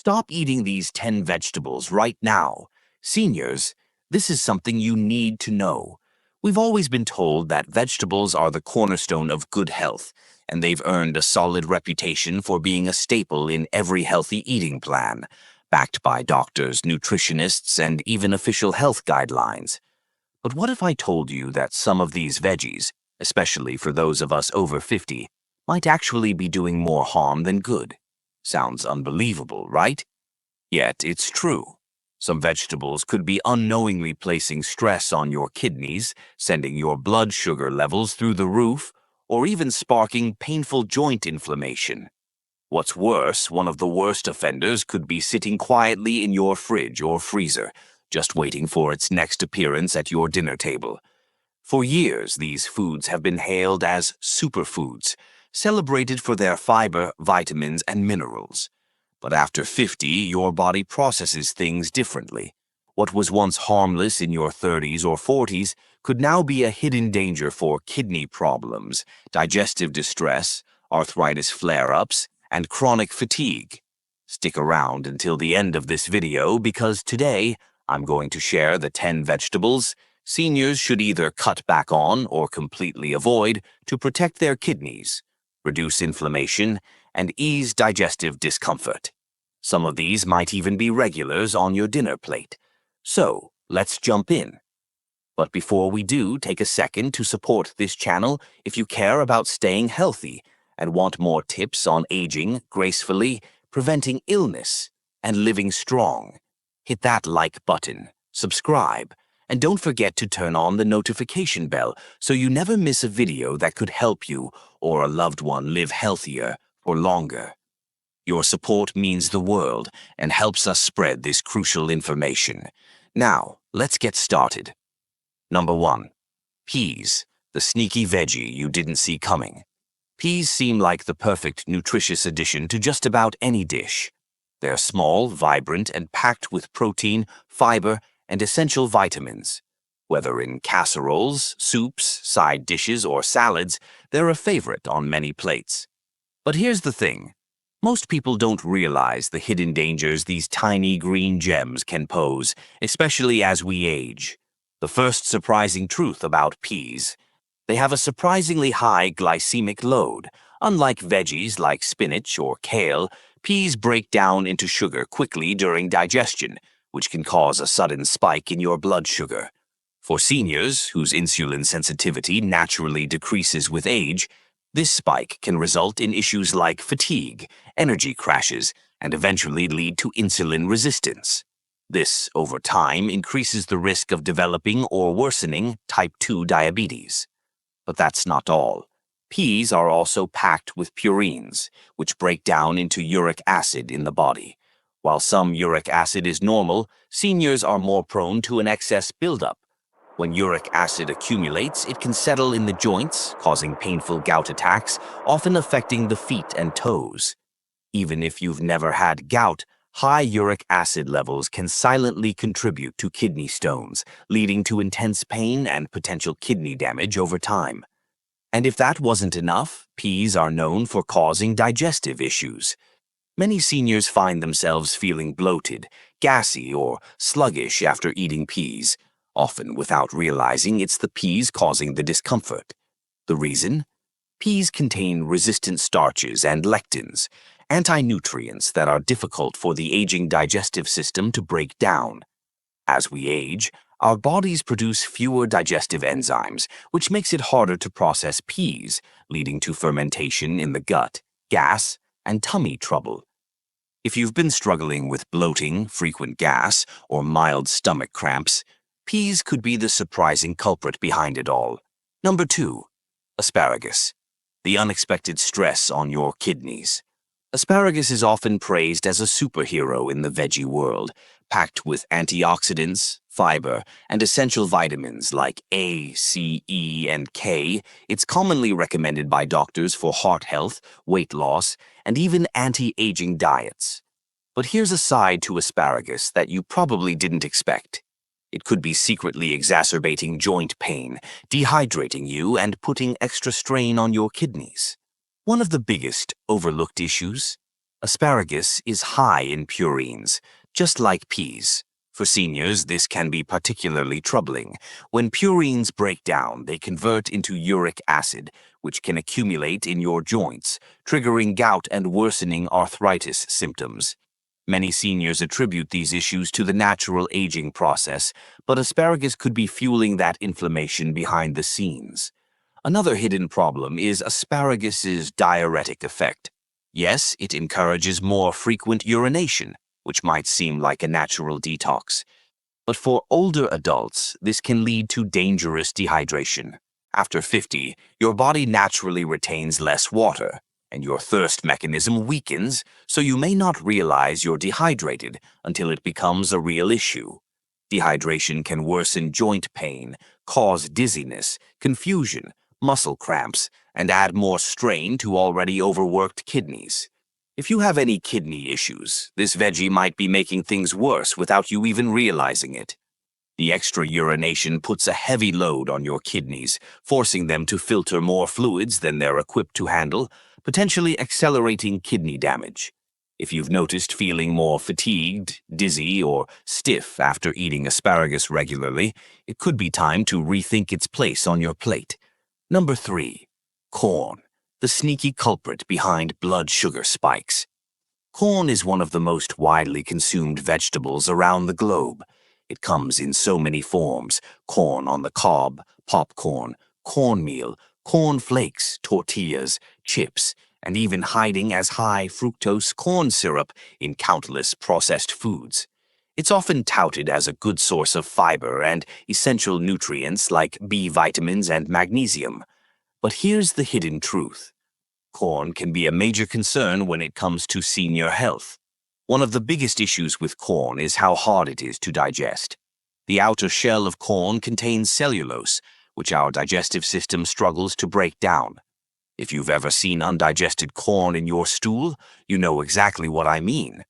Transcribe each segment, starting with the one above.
stop eating these 10 vegetables right now. Seniors, this is something you need to know. We've always been told that vegetables are the cornerstone of good health, and they've earned a solid reputation for being a staple in every healthy eating plan, backed by doctors, nutritionists, and even official health guidelines. But what if I told you that some of these veggies, especially for those of us over 50, might actually be doing more harm than good? Sounds unbelievable, right? Yet it's true. Some vegetables could be unknowingly placing stress on your kidneys, sending your blood sugar levels through the roof, or even sparking painful joint inflammation. What's worse, one of the worst offenders could be sitting quietly in your fridge or freezer, just waiting for its next appearance at your dinner table. For years, these foods have been hailed as superfoods, celebrated for their fiber, vitamins, and minerals. But after 50, your body processes things differently. What was once harmless in your 30s or 40s could now be a hidden danger for kidney problems, digestive distress, arthritis flare-ups, and chronic fatigue. Stick around until the end of this video because today I'm going to share the 10 vegetables seniors should either cut back on or completely avoid to protect their kidneys, reduce inflammation, and ease digestive discomfort. Some of these might even be regulars on your dinner plate. So, let's jump in. But before we do, take a second to support this channel if you care about staying healthy and want more tips on aging gracefully, preventing illness, and living strong. Hit that like button, subscribe, and don't forget to turn on the notification bell so you never miss a video that could help you or a loved one live healthier for longer. Your support means the world and helps us spread this crucial information. Now, let's get started. Number 1. Peas, the sneaky veggie you didn't see coming. Peas seem like the perfect nutritious addition to just about any dish. They're small, vibrant, and packed with protein, fiber, and essential vitamins. Whether in casseroles, soups, side dishes, or salads, they're a favorite on many plates. But here's the thing. Most people don't realize the hidden dangers these tiny green gems can pose, especially as we age. The first surprising truth about peas: they have a surprisingly high glycemic load. Unlike veggies like spinach or kale, peas break down into sugar quickly during digestion, which can cause a sudden spike in your blood sugar. For seniors, whose insulin sensitivity naturally decreases with age, this spike can result in issues like fatigue, energy crashes, and eventually lead to insulin resistance. This, over time, increases the risk of developing or worsening type 2 diabetes. But that's not all. Peas are also packed with purines, which break down into uric acid in the body. While some uric acid is normal, seniors are more prone to an excess buildup. When uric acid accumulates, it can settle in the joints, causing painful gout attacks, often affecting the feet and toes. Even if you've never had gout, high uric acid levels can silently contribute to kidney stones, leading to intense pain and potential kidney damage over time. And if that wasn't enough, peas are known for causing digestive issues. Many seniors find themselves feeling bloated, gassy, or sluggish after eating peas, often without realizing it's the peas causing the discomfort. The reason? Peas contain resistant starches and lectins, anti-nutrients that are difficult for the aging digestive system to break down. As we age, our bodies produce fewer digestive enzymes, which makes it harder to process peas, leading to fermentation in the gut, gas, and tummy trouble. If you've been struggling with bloating, frequent gas, or mild stomach cramps, peas could be the surprising culprit behind it all. Number 2. Asparagus, the unexpected stress on your kidneys. Asparagus is often praised as a superhero in the veggie world, packed with antioxidants, fiber, and essential vitamins like A, C, E, and K. It's commonly recommended by doctors for heart health, weight loss, and even anti-aging diets. But here's a side to asparagus that you probably didn't expect. It could be secretly exacerbating joint pain, dehydrating you, and putting extra strain on your kidneys. One of the biggest overlooked issues? Asparagus is high in purines, just like peas. For seniors, this can be particularly troubling. When purines break down, they convert into uric acid, which can accumulate in your joints, triggering gout and worsening arthritis symptoms. Many seniors attribute these issues to the natural aging process, but asparagus could be fueling that inflammation behind the scenes. Another hidden problem is asparagus's diuretic effect. Yes, it encourages more frequent urination, which might seem like a natural detox. But for older adults, this can lead to dangerous dehydration. After 50, your body naturally retains less water, and your thirst mechanism weakens, so you may not realize you're dehydrated until it becomes a real issue. Dehydration can worsen joint pain, cause dizziness, confusion, muscle cramps, and add more strain to already overworked kidneys. If you have any kidney issues, this veggie might be making things worse without you even realizing it. The extra urination puts a heavy load on your kidneys, forcing them to filter more fluids than they're equipped to handle, potentially accelerating kidney damage. If you've noticed feeling more fatigued, dizzy, or stiff after eating asparagus regularly, it could be time to rethink its place on your plate. Number 3. Corn, the sneaky culprit behind blood sugar spikes. Corn is one of the most widely consumed vegetables around the globe. It comes in so many forms: corn on the cob, popcorn, cornmeal, corn flakes, tortillas, chips, and even hiding as high fructose corn syrup in countless processed foods. It's often touted as a good source of fiber and essential nutrients like B vitamins and magnesium. But here's the hidden truth. Corn can be a major concern when it comes to senior health. One of the biggest issues with corn is how hard it is to digest. The outer shell of corn contains cellulose, which our digestive system struggles to break down. If you've ever seen undigested corn in your stool, you know exactly what I mean.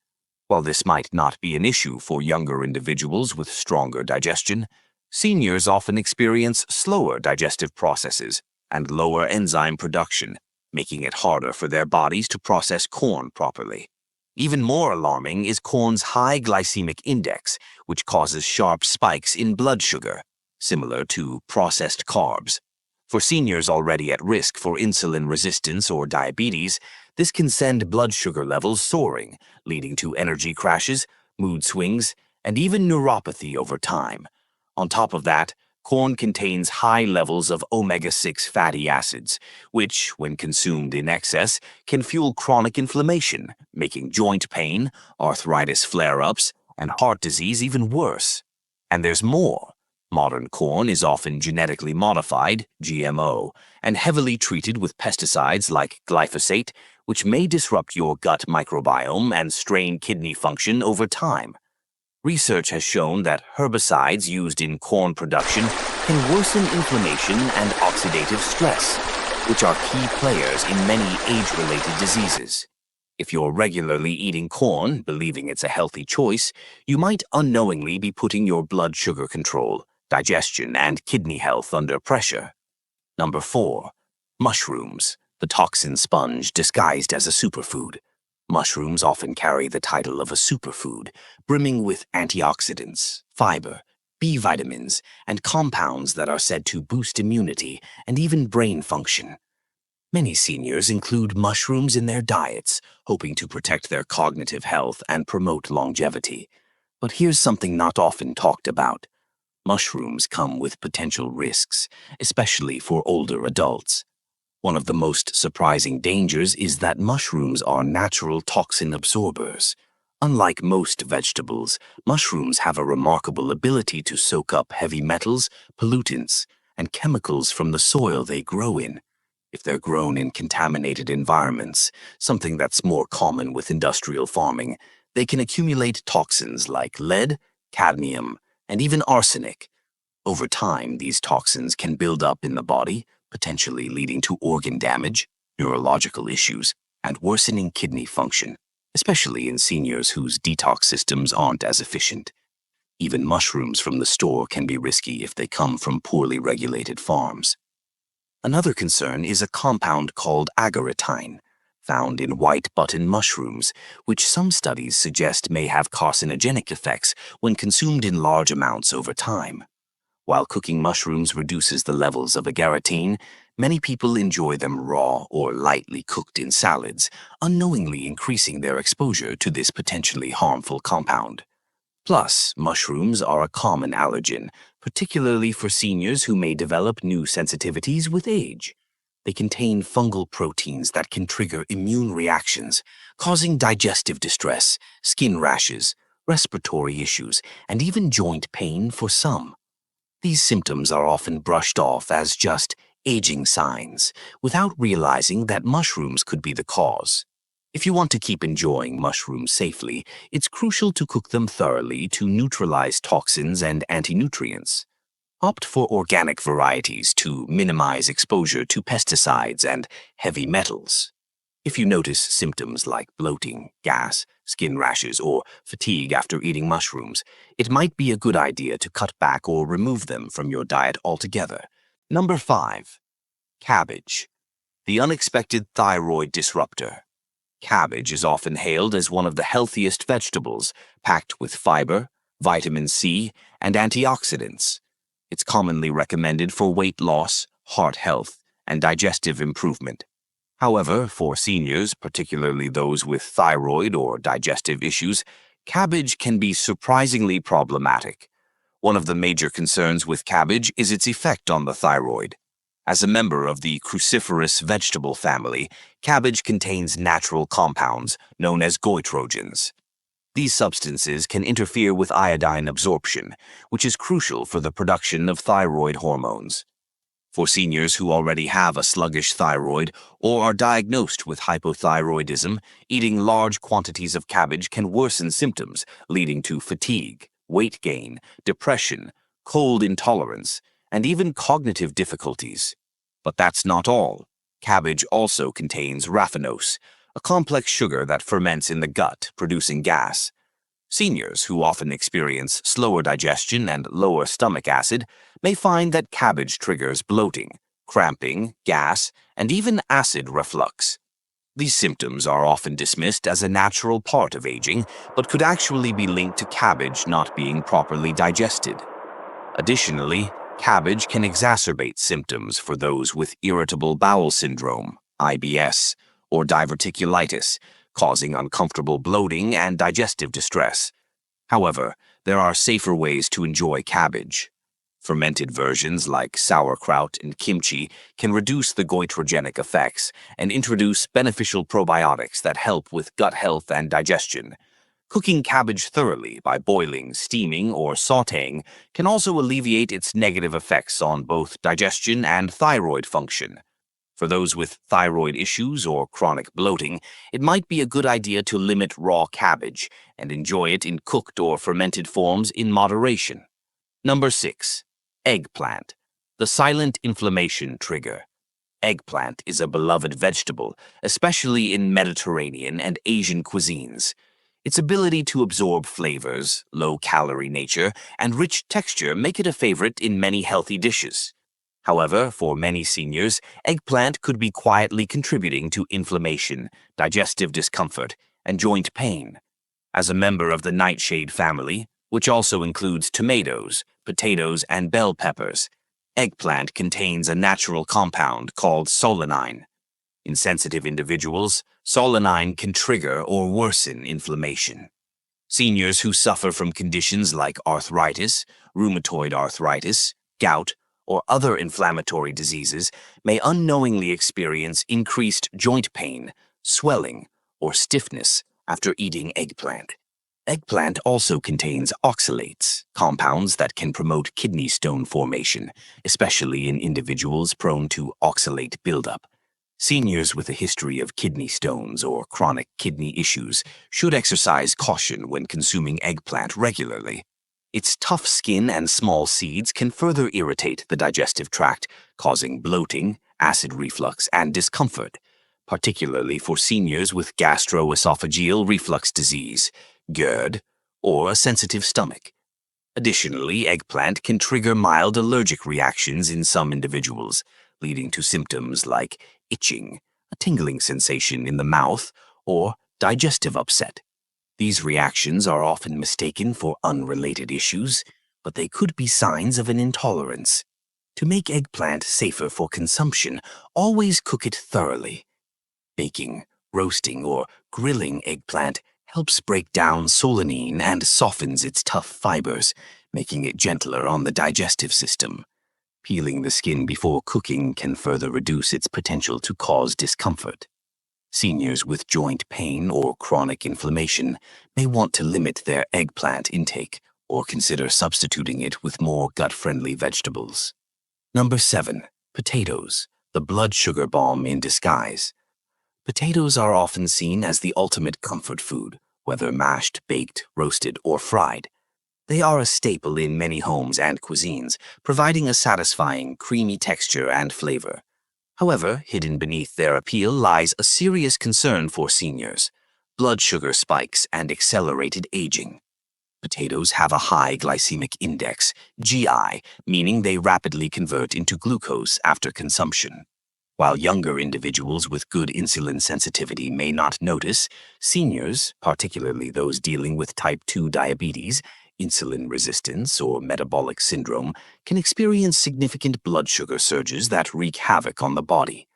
While this might not be an issue for younger individuals with stronger digestion, seniors often experience slower digestive processes and lower enzyme production, making it harder for their bodies to process corn properly. Even more alarming is corn's high glycemic index, which causes sharp spikes in blood sugar, similar to processed carbs. For seniors already at risk for insulin resistance or diabetes, this can send blood sugar levels soaring, leading to energy crashes, mood swings, and even neuropathy over time. On top of that, corn contains high levels of omega-6 fatty acids, which, when consumed in excess, can fuel chronic inflammation, making joint pain, arthritis flare-ups, and heart disease even worse. And there's more. Modern corn is often genetically modified, GMO, and heavily treated with pesticides like glyphosate, which may disrupt your gut microbiome and strain kidney function over time. Research has shown that herbicides used in corn production can worsen inflammation and oxidative stress, which are key players in many age-related diseases. If you're regularly eating corn, believing it's a healthy choice, you might unknowingly be putting your blood sugar control, digestion, and kidney health under pressure. Number 4. Mushrooms, the toxin sponge disguised as a superfood. Mushrooms often carry the title of a superfood, brimming with antioxidants, fiber, B vitamins, and compounds that are said to boost immunity and even brain function. Many seniors include mushrooms in their diets, hoping to protect their cognitive health and promote longevity. But here's something not often talked about. Mushrooms come with potential risks, especially for older adults. One of the most surprising dangers is that mushrooms are natural toxin absorbers. Unlike most vegetables, mushrooms have a remarkable ability to soak up heavy metals, pollutants, and chemicals from the soil they grow in. If they're grown in contaminated environments, something that's more common with industrial farming, they can accumulate toxins like lead, cadmium, and even arsenic. Over time, these toxins can build up in the body, potentially leading to organ damage, neurological issues, and worsening kidney function, especially in seniors whose detox systems aren't as efficient. Even mushrooms from the store can be risky if they come from poorly regulated farms. Another concern is a compound called agaritine, found in white button mushrooms, which some studies suggest may have carcinogenic effects when consumed in large amounts over time. While cooking mushrooms reduces the levels of agarotine, many people enjoy them raw or lightly cooked in salads, unknowingly increasing their exposure to this potentially harmful compound. Plus, mushrooms are a common allergen, particularly for seniors who may develop new sensitivities with age. They contain fungal proteins that can trigger immune reactions, causing digestive distress, skin rashes, respiratory issues, and even joint pain for some. These symptoms are often brushed off as just aging signs, without realizing that mushrooms could be the cause. If you want to keep enjoying mushrooms safely, it's crucial to cook them thoroughly to neutralize toxins and anti-nutrients. Opt for organic varieties to minimize exposure to pesticides and heavy metals. If you notice symptoms like bloating, gas, skin rashes, or fatigue after eating mushrooms, it might be a good idea to cut back or remove them from your diet altogether. Number 5. Cabbage, the unexpected thyroid disruptor. Cabbage is often hailed as one of the healthiest vegetables, packed with fiber, vitamin C, and antioxidants. It's commonly recommended for weight loss, heart health, and digestive improvement. However, for seniors, particularly those with thyroid or digestive issues, cabbage can be surprisingly problematic. One of the major concerns with cabbage is its effect on the thyroid. As a member of the cruciferous vegetable family, cabbage contains natural compounds known as goitrogens. These substances can interfere with iodine absorption, which is crucial for the production of thyroid hormones. For seniors who already have a sluggish thyroid or are diagnosed with hypothyroidism, eating large quantities of cabbage can worsen symptoms, leading to fatigue, weight gain, depression, cold intolerance, and even cognitive difficulties. But that's not all. Cabbage also contains raffinose, a complex sugar that ferments in the gut, producing gas. Seniors, who often experience slower digestion and lower stomach acid, may find that cabbage triggers bloating, cramping, gas, and even acid reflux. These symptoms are often dismissed as a natural part of aging, but could actually be linked to cabbage not being properly digested. Additionally, cabbage can exacerbate symptoms for those with irritable bowel syndrome, IBS, or diverticulitis, causing uncomfortable bloating and digestive distress. However, there are safer ways to enjoy cabbage. Fermented versions like sauerkraut and kimchi can reduce the goitrogenic effects and introduce beneficial probiotics that help with gut health and digestion. Cooking cabbage thoroughly by boiling, steaming, or sautéing can also alleviate its negative effects on both digestion and thyroid function. For those with thyroid issues or chronic bloating, it might be a good idea to limit raw cabbage and enjoy it in cooked or fermented forms in moderation. Number 6. Eggplant, the silent inflammation trigger. Eggplant is a beloved vegetable, especially in Mediterranean and Asian cuisines. Its ability to absorb flavors, low-calorie nature, and rich texture make it a favorite in many healthy dishes. However, for many seniors, eggplant could be quietly contributing to inflammation, digestive discomfort, and joint pain. As a member of the nightshade family, which also includes tomatoes, potatoes, and bell peppers, eggplant contains a natural compound called solanine. In sensitive individuals, solanine can trigger or worsen inflammation. Seniors who suffer from conditions like arthritis, rheumatoid arthritis, gout, or other inflammatory diseases may unknowingly experience increased joint pain, swelling, or stiffness after eating eggplant. Eggplant also contains oxalates, compounds that can promote kidney stone formation, especially in individuals prone to oxalate buildup. Seniors with a history of kidney stones or chronic kidney issues should exercise caution when consuming eggplant regularly. Its tough skin and small seeds can further irritate the digestive tract, causing bloating, acid reflux, and discomfort, particularly for seniors with gastroesophageal reflux disease, GERD, or a sensitive stomach. Additionally, eggplant can trigger mild allergic reactions in some individuals, leading to symptoms like itching, a tingling sensation in the mouth, or digestive upset. These reactions are often mistaken for unrelated issues, but they could be signs of an intolerance. To make eggplant safer for consumption, always cook it thoroughly. Baking, roasting, or grilling eggplant helps break down solanine and softens its tough fibers, making it gentler on the digestive system. Peeling the skin before cooking can further reduce its potential to cause discomfort. Seniors with joint pain or chronic inflammation may want to limit their eggplant intake or consider substituting it with more gut-friendly vegetables. Number 7. Potatoes, the blood sugar bomb in disguise. Potatoes are often seen as the ultimate comfort food, whether mashed, baked, roasted, or fried. They are a staple in many homes and cuisines, providing a satisfying, creamy texture and flavor. However, hidden beneath their appeal lies a serious concern for seniors: blood sugar spikes and accelerated aging. Potatoes have a high glycemic index, GI, meaning they rapidly convert into glucose after consumption. While younger individuals with good insulin sensitivity may not notice, seniors, particularly those dealing with type 2 diabetes, insulin resistance, or metabolic syndrome, can experience significant blood sugar surges that wreak havoc on the body.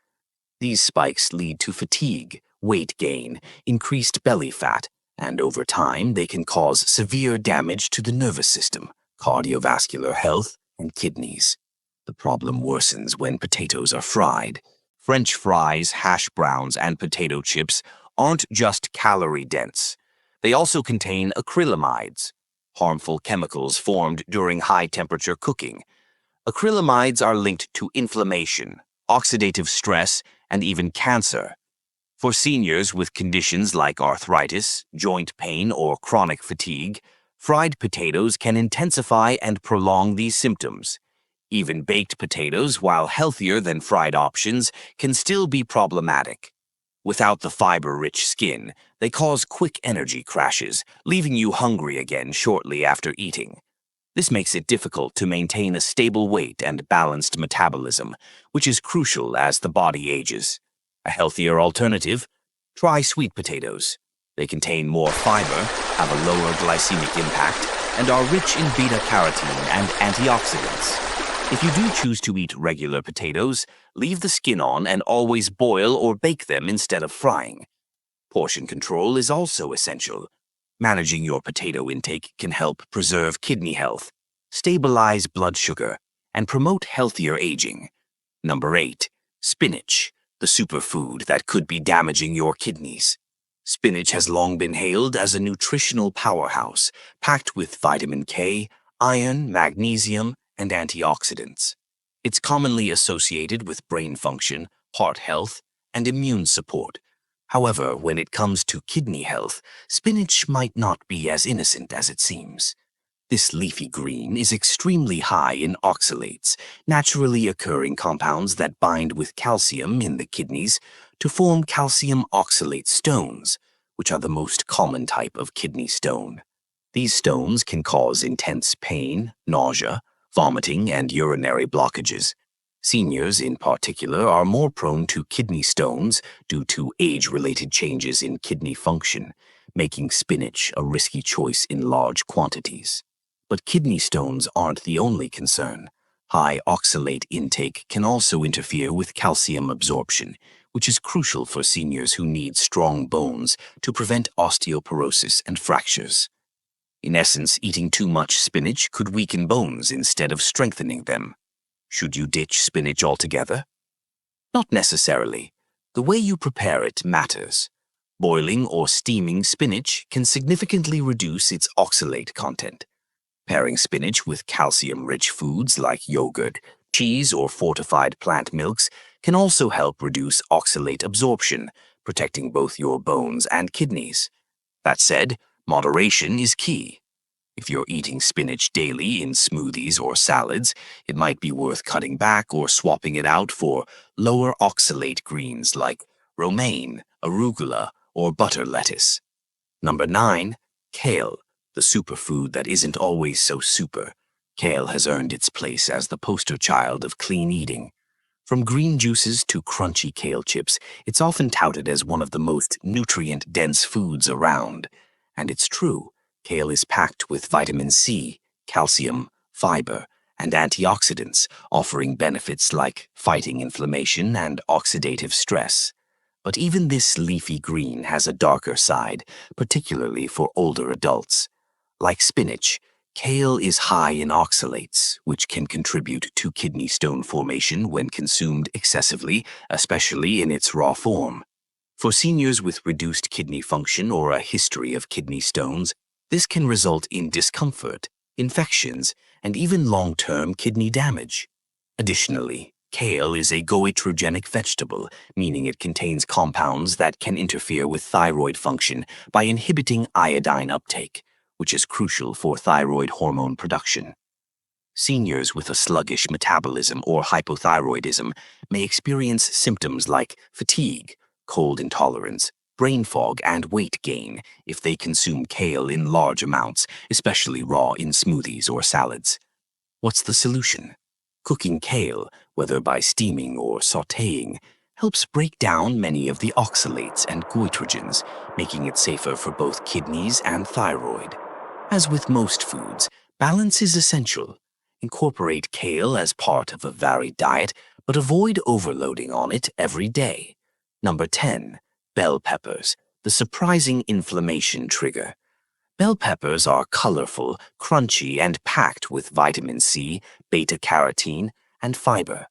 These spikes lead to fatigue, weight gain, increased belly fat, and over time they can cause severe damage to the nervous system, cardiovascular health, and kidneys. The problem worsens when potatoes are fried. French fries, hash browns, and potato chips aren't just calorie-dense. They also contain acrylamides, harmful chemicals formed during high-temperature cooking. Acrylamides are linked to inflammation, oxidative stress, and even cancer. For seniors with conditions like arthritis, joint pain, or chronic fatigue, fried potatoes can intensify and prolong these symptoms. Even baked potatoes, while healthier than fried options, can still be problematic. Without the fiber-rich skin, they cause quick energy crashes, leaving you hungry again shortly after eating. This makes it difficult to maintain a stable weight and balanced metabolism, which is crucial as the body ages. A healthier alternative? Try sweet potatoes. They contain more fiber, have a lower glycemic impact, and are rich in beta-carotene and antioxidants. If you do choose to eat regular potatoes, leave the skin on and always boil or bake them instead of frying. Portion control is also essential. Managing your potato intake can help preserve kidney health, stabilize blood sugar, and promote healthier aging. Number 8. Spinach, the superfood that could be damaging your kidneys. Spinach has long been hailed as a nutritional powerhouse, packed with vitamin K, iron, magnesium, and antioxidants. It's commonly associated with brain function, heart health, and immune support. However, when it comes to kidney health, spinach might not be as innocent as it seems. This leafy green is extremely high in oxalates, naturally occurring compounds that bind with calcium in the kidneys to form calcium oxalate stones, which are the most common type of kidney stone. These stones can cause intense pain, nausea, vomiting, and urinary blockages. Seniors, in particular, are more prone to kidney stones due to age-related changes in kidney function, making spinach a risky choice in large quantities. But kidney stones aren't the only concern. High oxalate intake can also interfere with calcium absorption, which is crucial for seniors who need strong bones to prevent osteoporosis and fractures. In essence, eating too much spinach could weaken bones instead of strengthening them. Should you ditch spinach altogether? Not necessarily. The way you prepare it matters. Boiling or steaming spinach can significantly reduce its oxalate content. Pairing spinach with calcium-rich foods like yogurt, cheese, or fortified plant milks can also help reduce oxalate absorption, protecting both your bones and kidneys. That said, moderation is key. If you're eating spinach daily in smoothies or salads, it might be worth cutting back or swapping it out for lower oxalate greens like romaine, arugula, or butter lettuce. Number 9. Kale, the superfood that isn't always so super. Kale has earned its place as the poster child of clean eating. From green juices to crunchy kale chips, it's often touted as one of the most nutrient-dense foods around. And it's true, kale is packed with vitamin C, calcium, fiber, and antioxidants, offering benefits like fighting inflammation and oxidative stress. But even this leafy green has a darker side, particularly for older adults. Like spinach, kale is high in oxalates, which can contribute to kidney stone formation when consumed excessively, especially in its raw form. For seniors with reduced kidney function or a history of kidney stones, this can result in discomfort, infections, and even long-term kidney damage. Additionally, kale is a goitrogenic vegetable, meaning it contains compounds that can interfere with thyroid function by inhibiting iodine uptake, which is crucial for thyroid hormone production. Seniors with a sluggish metabolism or hypothyroidism may experience symptoms like fatigue, cold intolerance, brain fog, and weight gain if they consume kale in large amounts, especially raw in smoothies or salads. What's the solution? Cooking kale, whether by steaming or sautéing, helps break down many of the oxalates and goitrogens, making it safer for both kidneys and thyroid. As with most foods, balance is essential. Incorporate kale as part of a varied diet, but avoid overloading on it every day. Number 10. Bell peppers, the surprising inflammation trigger. Bell peppers are colorful, crunchy, and packed with vitamin C, beta-carotene, and fiber.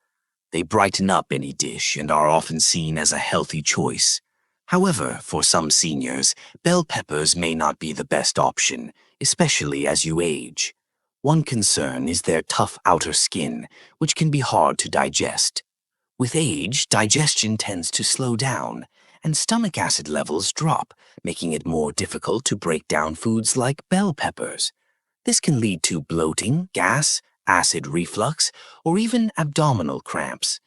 They brighten up any dish and are often seen as a healthy choice. However, for some seniors, bell peppers may not be the best option, especially as you age. One concern is their tough outer skin, which can be hard to digest. With age, digestion tends to slow down, and stomach acid levels drop, making it more difficult to break down foods like bell peppers. This can lead to bloating, gas, acid reflux, or even abdominal cramps.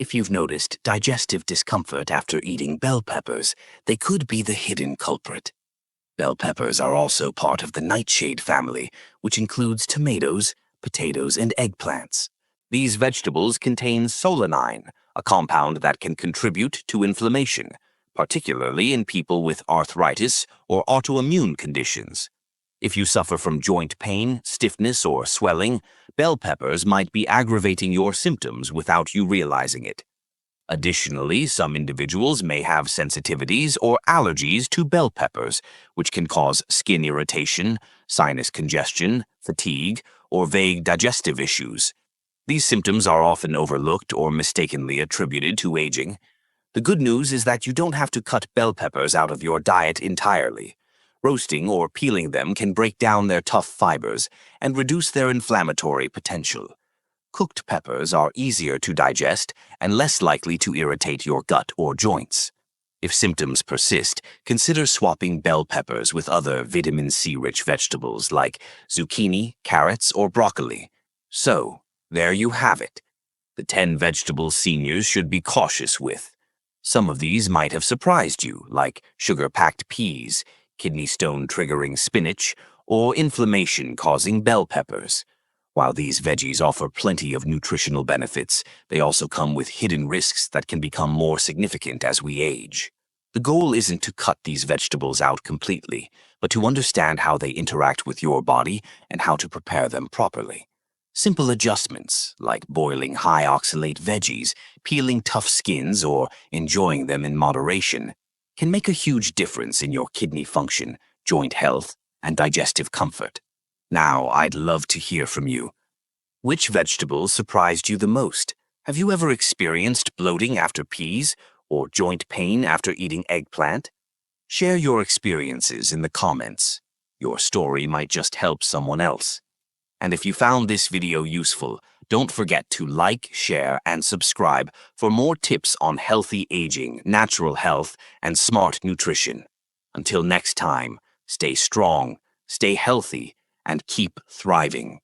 If you've noticed digestive discomfort after eating bell peppers, they could be the hidden culprit. Bell peppers are also part of the nightshade family, which includes tomatoes, potatoes, and eggplants. These vegetables contain solanine, a compound that can contribute to inflammation, particularly in people with arthritis or autoimmune conditions. If you suffer from joint pain, stiffness, or swelling, bell peppers might be aggravating your symptoms without you realizing it. Additionally, some individuals may have sensitivities or allergies to bell peppers, which can cause skin irritation, sinus congestion, fatigue, or vague digestive issues. These symptoms are often overlooked or mistakenly attributed to aging. The good news is that you don't have to cut bell peppers out of your diet entirely. Roasting or peeling them can break down their tough fibers and reduce their inflammatory potential. Cooked peppers are easier to digest and less likely to irritate your gut or joints. If symptoms persist, consider swapping bell peppers with other vitamin C-rich vegetables like zucchini, carrots, or broccoli. So, there you have it. The 10 vegetables seniors should be cautious with. Some of these might have surprised you, like sugar-packed peas, kidney stone-triggering spinach, or inflammation-causing bell peppers. While these veggies offer plenty of nutritional benefits, they also come with hidden risks that can become more significant as we age. The goal isn't to cut these vegetables out completely, but to understand how they interact with your body and how to prepare them properly. Simple adjustments, like boiling high oxalate veggies, peeling tough skins, or enjoying them in moderation, can make a huge difference in your kidney function, joint health, and digestive comfort. Now, I'd love to hear from you. Which vegetables surprised you the most? Have you ever experienced bloating after peas or joint pain after eating eggplant? Share your experiences in the comments. Your story might just help someone else. And if you found this video useful, don't forget to like, share, and subscribe for more tips on healthy aging, natural health, and smart nutrition. Until next time, stay strong, stay healthy, and keep thriving.